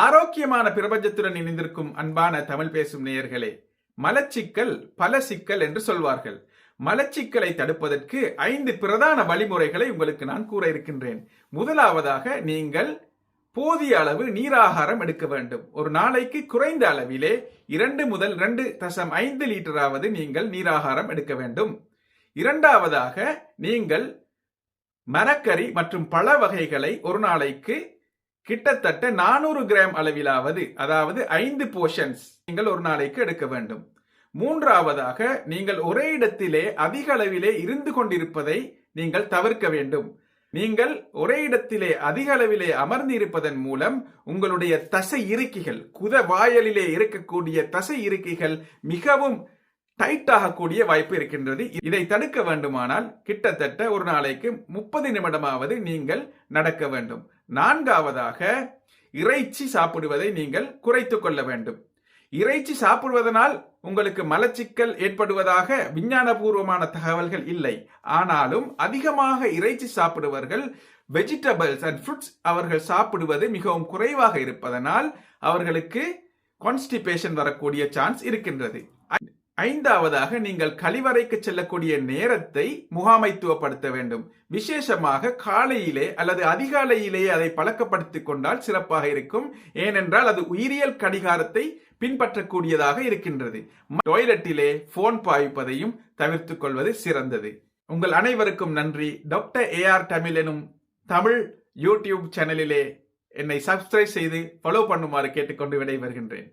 ஆரோக்கியமான பிரபஞ்சத்துடன் இணைந்திருக்கும் அன்பான தமிழ் பேசும் நேயர்களே, மலச்சிக்கல் பல சிக்கல் என்று சொல்வார்கள். மலச்சிக்கலை தடுப்பதற்கு 5 பிரதான வழிமுறைகளை உங்களுக்கு நான் கூற இருக்கின்றேன். முதலாவதாக, நீங்கள் போதிய அளவு நீராகாரம் எடுக்க வேண்டும். ஒரு நாளைக்கு குறைந்த அளவிலே 2 முதல் 2.5 லிட்டராவது நீங்கள் நீராகாரம் எடுக்க வேண்டும். இரண்டாவதாக, நீங்கள் மரக்கறி மற்றும் பழ வகைகளை ஒரு நாளைக்கு கிட்டத்தட்ட 400 கிராம் அளவிலாவது, அதாவது 5 போர்ஷன்ஸ் நீங்கள் ஒரு நாளைக்கு எடுக்க வேண்டும். மூன்றாவதாக, நீங்கள் ஒரே இடத்திலே அதிக அளவிலே இருந்து கொண்டிருப்பதை நீங்கள் தவிர்க்க வேண்டும். நீங்கள் ஒரே இடத்திலே அதிக அளவிலே அமர்ந்து இருப்பதன் மூலம் உங்களுடைய தசை இறுக்கிகள், குத வாயலிலே இருக்கக்கூடிய தசை இறுக்கிகள் மிகவும் டைட் ஆகக்கூடிய வாய்ப்பு இருக்கின்றது. இதை தடுக்க வேண்டுமானால் கிட்டத்தட்ட ஒரு நாளைக்கு 30 நிமிடமாவது நீங்கள் நடக்க வேண்டும். நான்காவதாக, இறைச்சி சாப்பிடுவதை நீங்கள் குறைத்துக் கொள்ள வேண்டும். இறைச்சி சாப்பிடுவதனால் உங்களுக்கு மலச்சிக்கல் ஏற்படுவதாக விஞ்ஞானபூர்வமான தகவல்கள் இல்லை. ஆனாலும் அதிகமாக இறைச்சி சாப்பிடுவர்கள் வெஜிடபிள்ஸ் அண்ட் ஃப்ரூட்ஸ் அவர்கள் சாப்பிடுவது மிகவும் குறைவாக இருப்பதனால் அவர்களுக்கு கான்ஸ்டிபேஷன் வரக்கூடிய சான்ஸ் இருக்கின்றது. ஐந்தாவதாக, நீங்கள் கழிவறைக்கு செல்லக்கூடிய நேரத்தை முகாமைத்துவப்படுத்த வேண்டும். விசேஷமாக காலையிலே அல்லது அதிகாலையிலேயே அதை பழக்கப்படுத்திக் கொண்டால் சிறப்பாக இருக்கும். ஏனென்றால் அது உயிரியல் கடிகாரத்தை பின்பற்றக்கூடியதாக இருக்கின்றது. டாய்லெட்டிலே போன் பாய்ப்பதையும் தவிர்த்துக் கொள்வது சிறந்தது. உங்கள் அனைவருக்கும் நன்றி. டாக்டர் ஏஆர் தமிழ் எனும் தமிழ் யூடியூப் சேனலிலே என்னை சப்ஸ்கிரைப் செய்து ஃபாலோ பண்ணுமாறு கேட்டுக்கொண்டு விடைபெறுகின்றேன்.